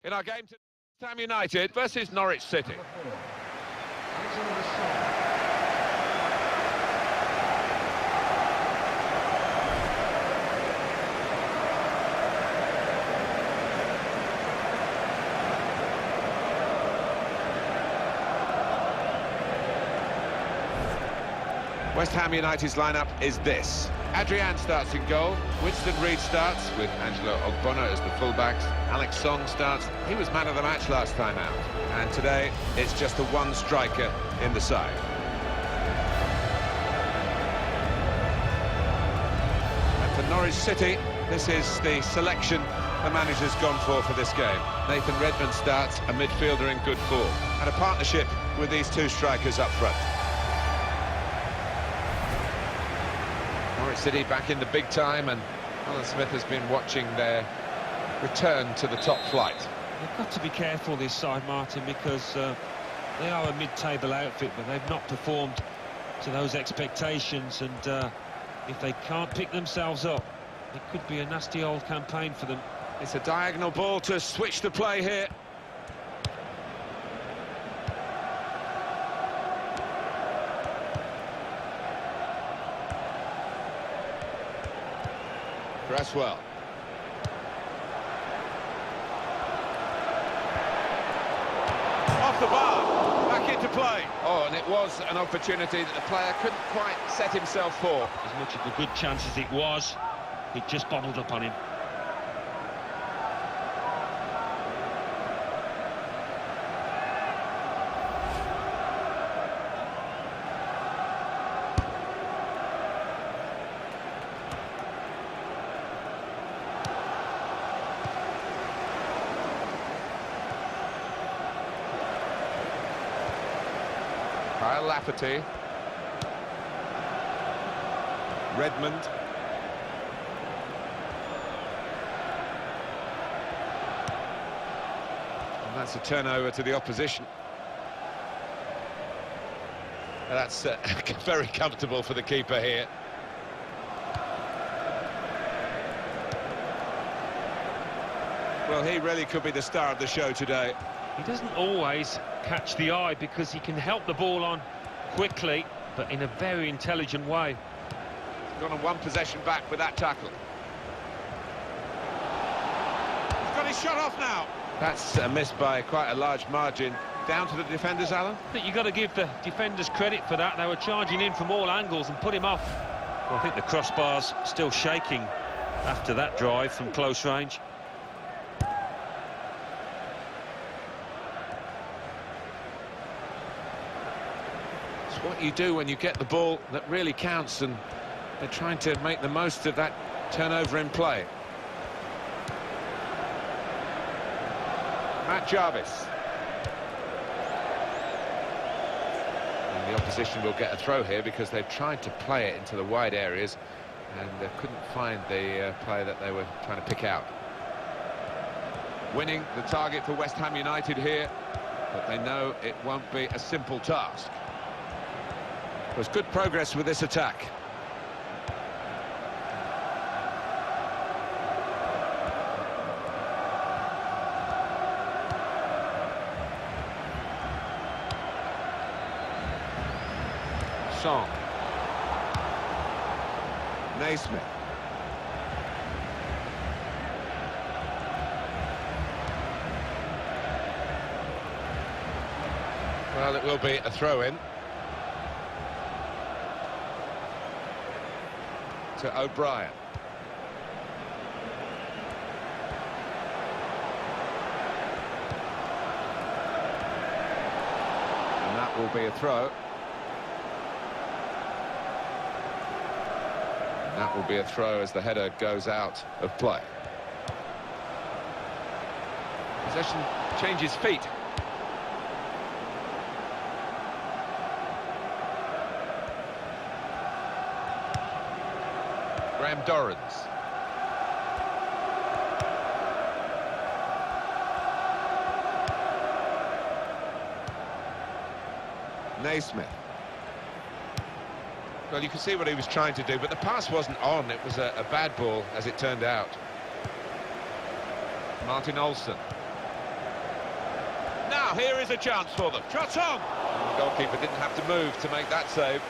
In our game, West Ham United versus Norwich City. West Ham United's lineup is this. Adrian starts in goal, Winston Reid starts with Angelo Ogbonna as the fullbacks, Alex Song starts, he was man of the match last time out, and today it's just the one striker in the side. And for Norwich City, this is the selection the manager's gone for this game. Nathan Redmond starts, a midfielder in good form, and a partnership with these two strikers up front. Norwich City back in the big time, and Alan Smith has been watching their return to the top flight. They've got to be careful this side, Martin, because they are a mid-table outfit, but they've not performed to those expectations, and if they can't pick themselves up, it could be a nasty old campaign for them. It's a diagonal ball to switch the play here. Cresswell. Off the bar, back into play. Oh, and it was an opportunity that the player couldn't quite set himself for. As much of a good chance as it was, it just bobbled up on him. Kyle Lafferty. Redmond. And that's a turnover to the opposition. And that's very comfortable for the keeper here. Well, he really could be the star of the show today. He doesn't always catch the eye because he can help the ball on quickly, but in a very intelligent way. He's gone on one possession back with that tackle. He's got his shot off now. That's a miss by quite a large margin. Down to the defenders, Alan? I think you've got to give the defenders credit for that. They were charging in from all angles and put him off. Well, I think the crossbar's still shaking after that drive from close range. What you do when you get the ball that really counts, and they're trying to make the most of that turnover in play. Matt Jarvis. And the opposition will get a throw here because they've tried to play it into the wide areas and they couldn't find the player that they were trying to pick out. Winning the target for West Ham United here, but they know it won't be a simple task. There's good progress with this attack. Song. Naismith. Well, it will be a throw-in. To O'Brien. And that will be a throw. And that will be a throw as the header goes out of play. Possession changes feet. Graham Dorrans. Naismith. Well, you can see what he was trying to do, but the pass wasn't on. It was a bad ball, as it turned out. Martin Olsen. Now here is a chance for them. Shot on! The goalkeeper didn't have to move to make that save.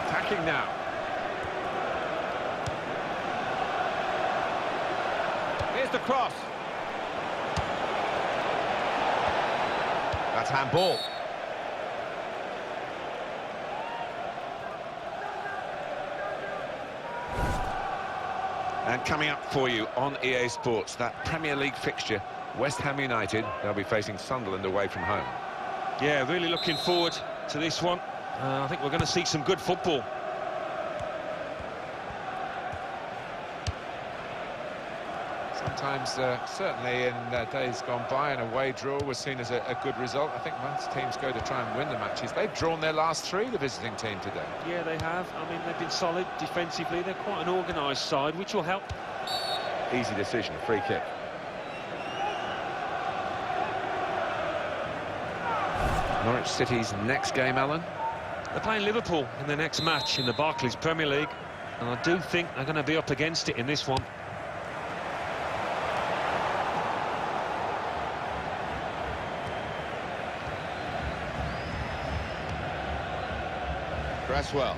Attacking now. Here's the cross. That's handball. And coming up for you on EA Sports, that Premier League fixture, West Ham United, they'll be facing Sunderland away from home. Yeah, really looking forward to this one. I think we're going to see some good football. Sometimes, certainly in days gone by, an away draw was seen as a good result. I think most teams go to try and win the matches. They've drawn their last three, the visiting team, today. Yeah, they have. I mean, they've been solid defensively. They're quite an organised side, which will help. Easy decision, free kick. Norwich City's next game, Alan? They're playing Liverpool in the next match in the Barclays Premier League, and I do think they're going to be up against it in this one. Well,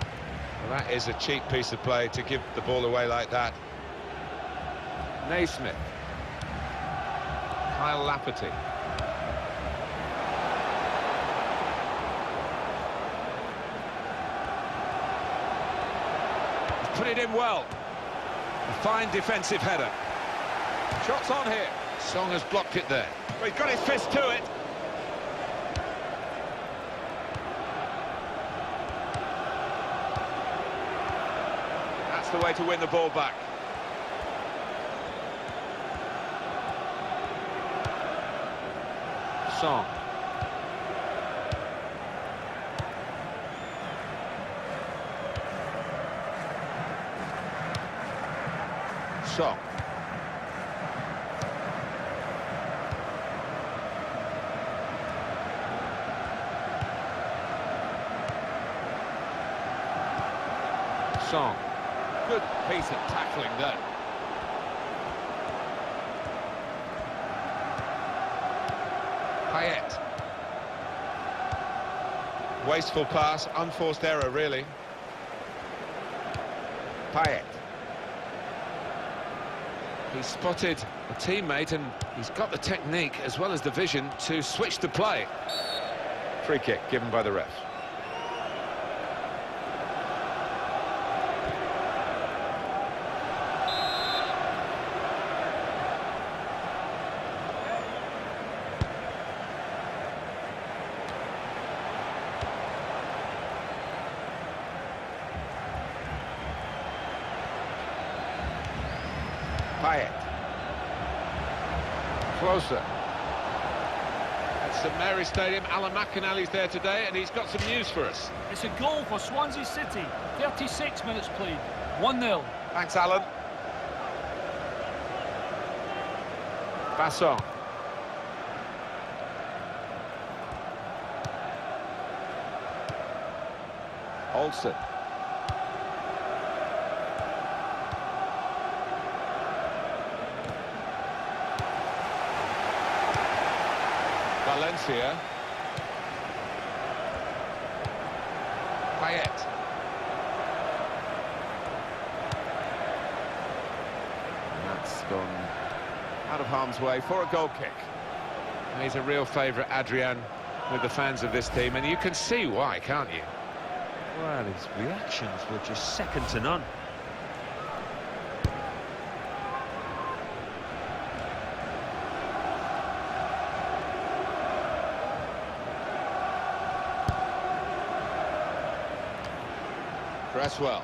that is a cheap piece of play to give the ball away like that. Naismith. Kyle Lafferty. He's put it in well. A fine defensive header. Shots on here. Song has blocked it there. Well, he's got his fist to it. The way to win the ball back. Song. Song. Song. Good piece of tackling there. Payet. Wasteful pass, unforced error, really. Payet. He spotted a teammate and he's got the technique as well as the vision to switch the play. Free kick given by the ref. Payet. Closer. At St Mary's Stadium, Alan McInally's there today, and he's got some news for us. It's a goal for Swansea City. 36 minutes played. 1-0. Thanks, Alan. Basson. Olsen. Valencia. Payet. And that's gone out of harm's way for a goal kick. And he's a real favourite, Adrian, with the fans of this team, and you can see why, can't you? Well, his reactions were just second to none. Cresswell.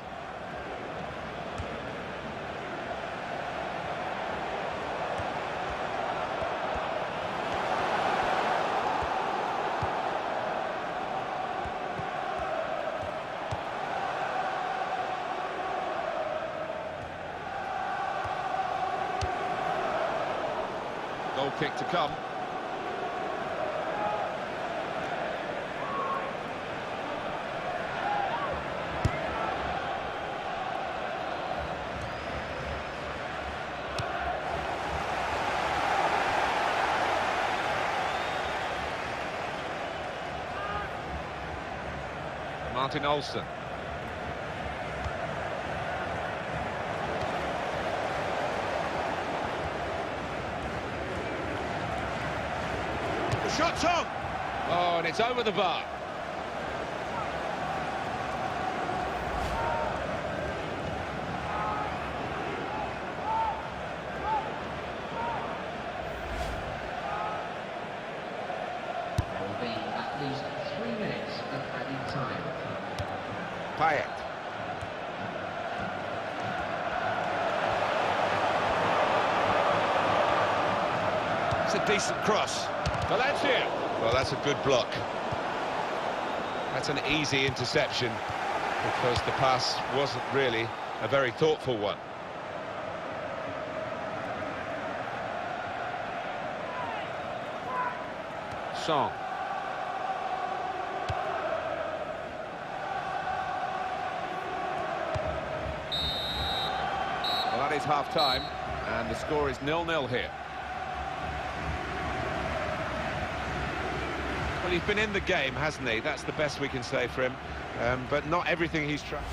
Goal kick to come. Martin Olsen. The shot's on! Oh, and it's over the bar. At least 3 minutes of added time. Payet. It's a decent cross. Valencia. Well, that's a good block. That's an easy interception because the pass wasn't really a very thoughtful one. Song. Well, that is half-time, and the score is 0-0 here. Well, he's been in the game, hasn't he? That's the best we can say for him, but not everything he's tried.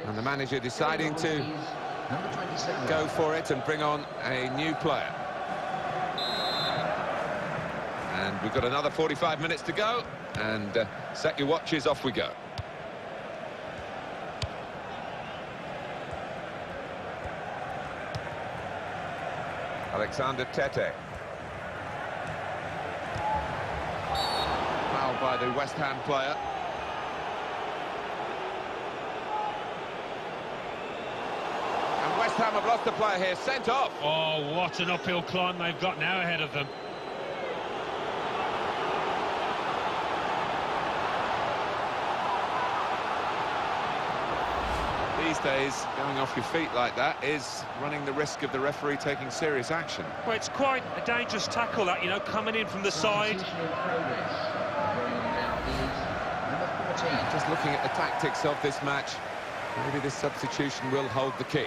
And the manager deciding to go for it and bring on a new player. And we've got another 45 minutes to go, and set your watches, off we go. Alexander Tete. Foul by the West Ham player. West Ham have lost the player here, sent off. Oh, what an uphill climb they've got now ahead of them. These days, going off your feet like that is running the risk of the referee taking serious action. Well, it's quite a dangerous tackle, that, you know, coming in from the side. Just looking at the tactics of this match, maybe this substitution will hold the key.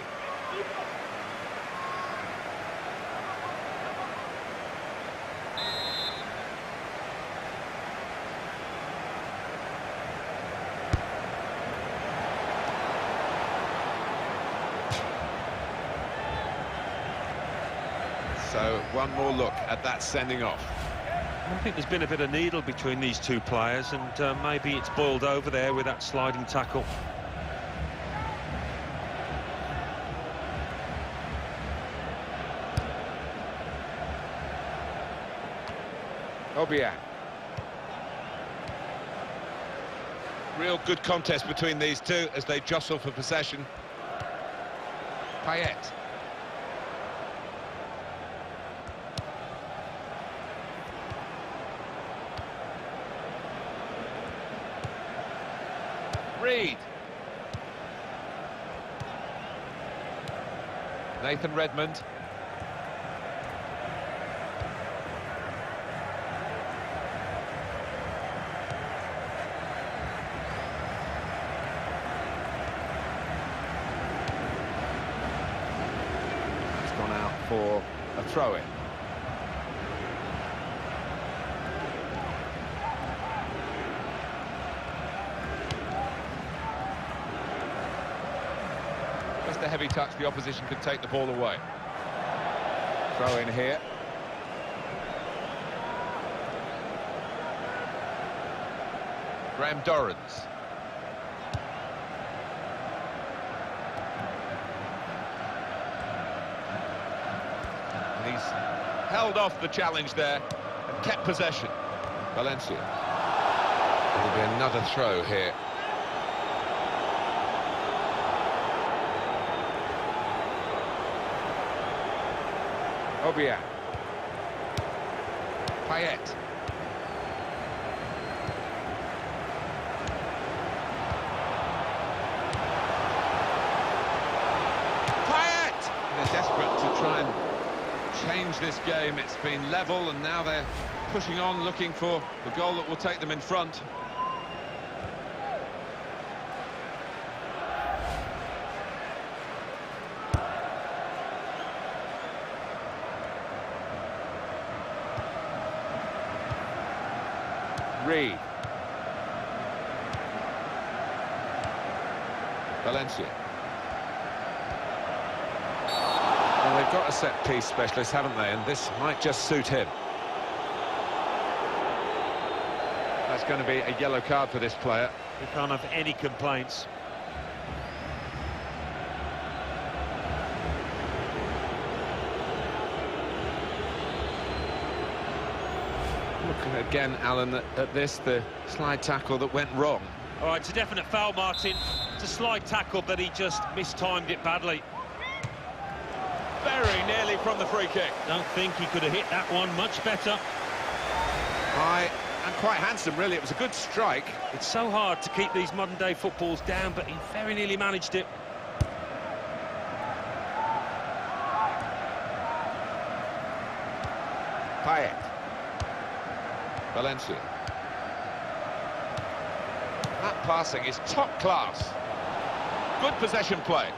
So, one more look at that sending off. I think there's been a bit of needle between these two players, and maybe it's boiled over there with that sliding tackle. Obiang. Real good contest between these two as they jostle for possession. Payet. Reed. Nathan Redmond. It's gone out for a throw-in. Just a heavy touch, the opposition could take the ball away. Throw in here. Graham Dorrans. And he's held off the challenge there and kept possession. Valencia. There'll be another throw here. Obiang. Payet. changed this game. It's been level, and now they're pushing on, looking for the goal that will take them in front. Reed. Valencia. Well, they've got a set-piece specialist, haven't they? And this might just suit him. That's going to be a yellow card for this player. We can't have any complaints. Look again, Alan, at this, the slide tackle that went wrong. All right, it's a definite foul, Martin. It's a slide tackle, but he just mistimed it badly. Very nearly from the free kick. Don't think he could have hit that one much better. High and quite handsome, really. It was a good strike. It's so hard to keep these modern-day footballs down, but he very nearly managed it. Payet. Valencia. That passing is top class. Good possession play.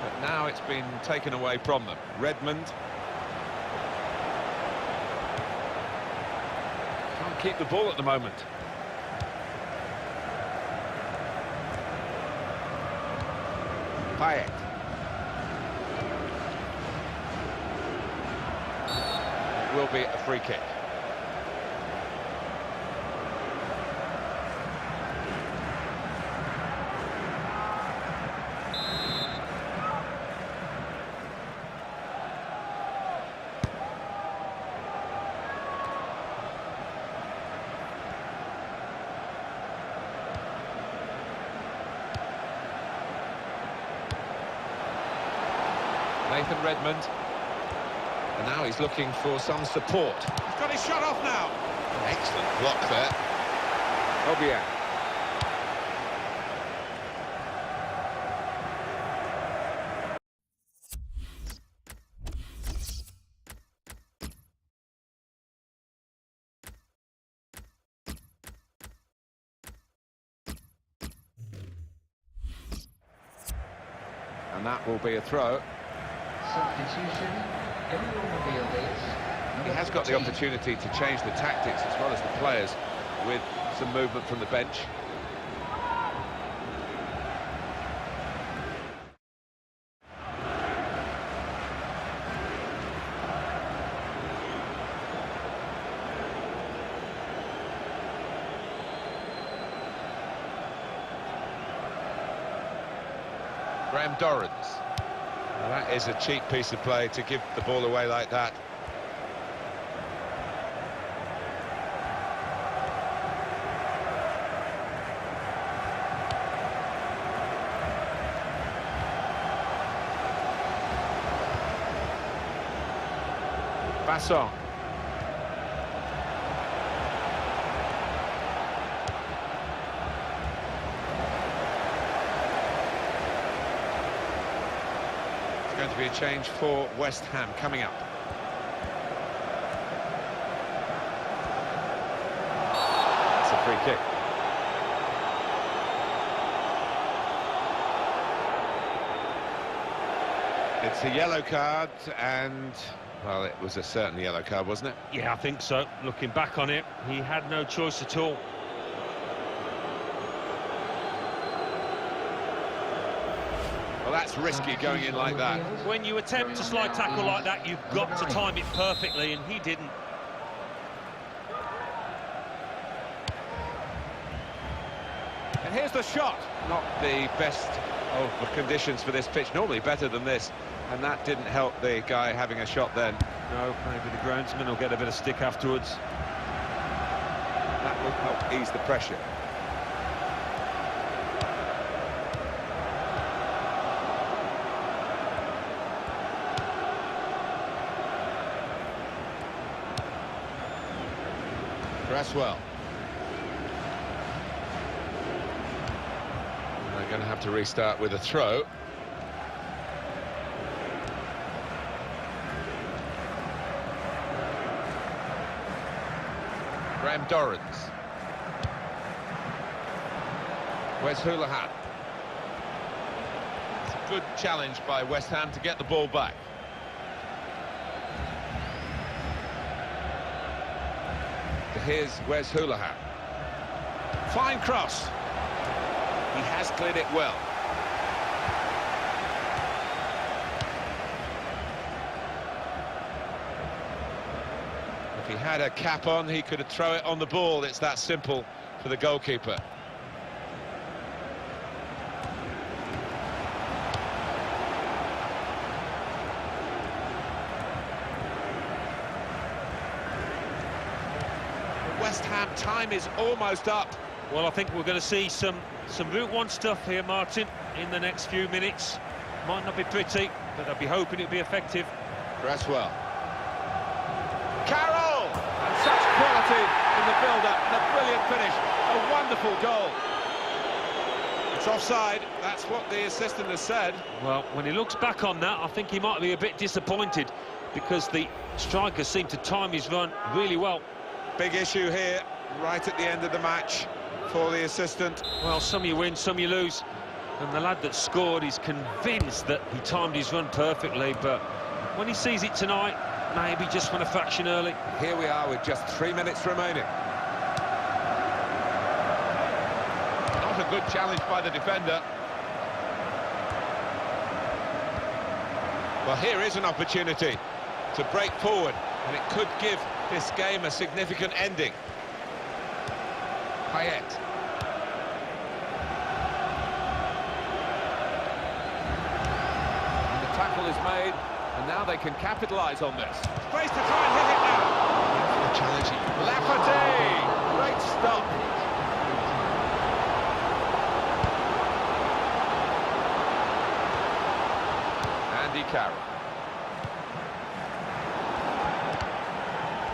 But now it's been taken away from them. Redmond. Can't keep the ball at the moment. Payet. It will be a free kick. Nathan Redmond, and now he's looking for some support. He's got his shot off now. Excellent block there. Obiang. And that will be a throw. Substitution in the automobile is. He has got the opportunity to change the tactics as well as the players with some movement from the bench. Graham Dorrans. Well, that is a cheap piece of play to give the ball away like that. Basson. Going to be a change for West Ham coming up. That's a free kick. It's a yellow card, and well, it was a certain yellow card, wasn't it? Yeah, I think so. Looking back on it, he had no choice at all. Well, that's risky going in like that. When you attempt to slide tackle like that, you've got to time it perfectly, and he didn't. And here's the shot. Not the best of the conditions for this pitch, normally better than this, and that didn't help the guy having a shot then. No, maybe the groundsman will get a bit of stick afterwards. That will help ease the pressure. Cresswell. They're going to have to restart with a throw. Graham Dorrans. Where's Houlihan? It's a good challenge by West Ham to get the ball back. Here's Wes Houlihan. Fine cross. He has cleared it well. If he had a cap on, he could throw it on the ball. It's that simple for the goalkeeper. West Ham time is almost up. Well, I think we're going to see some Route 1 stuff here, Martin, in the next few minutes. Might not be pretty, but I'll be hoping it'll be effective. Cresswell. Carroll! And such quality in the build-up, and a brilliant finish. A wonderful goal. It's offside, that's what the assistant has said. Well, when he looks back on that, I think he might be a bit disappointed because the striker seemed to time his run really well. Big issue here, right at the end of the match for the assistant. Well, some you win, some you lose. And the lad that scored is convinced that he timed his run perfectly, but when he sees it tonight, maybe just went a fraction early. Here we are with just 3 minutes remaining. Not a good challenge by the defender. Well, here is an opportunity to break forward, and it could give this game a significant ending. Payet. And the tackle is made, and now they can capitalise on this. Space to try and hit it now. Challenging. Lafferty! Great stop. Andy Carroll.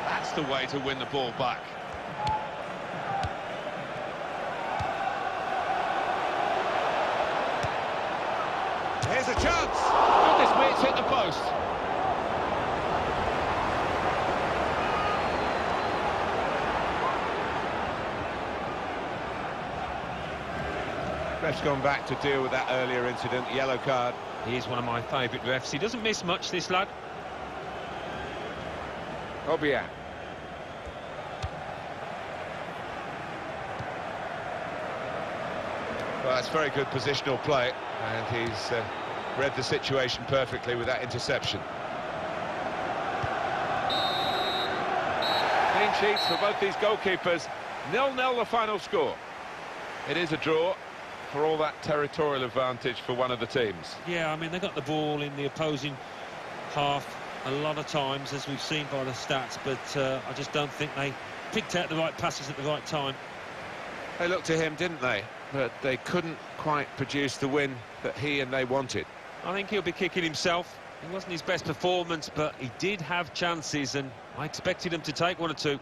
That's the way to win the ball back. Here's a chance. Goodness me, it's hit the post. Ref's gone back to deal with that earlier incident, yellow card. He's one of my favourite refs. He doesn't miss much, this lad. Obiang. Well, that's very good positional play, and he's read the situation perfectly with that interception. Clean sheets for both these goalkeepers. 0-0 the final score. It is a draw for all that territorial advantage for one of the teams. Yeah, I mean, they got the ball in the opposing half a lot of times, as we've seen by the stats, but I just don't think they picked out the right passes at the right time. They looked to him, didn't they? But they couldn't quite produce the win that he and they wanted. I think he'll be kicking himself. It wasn't his best performance, but he did have chances, and I expected him to take one or two.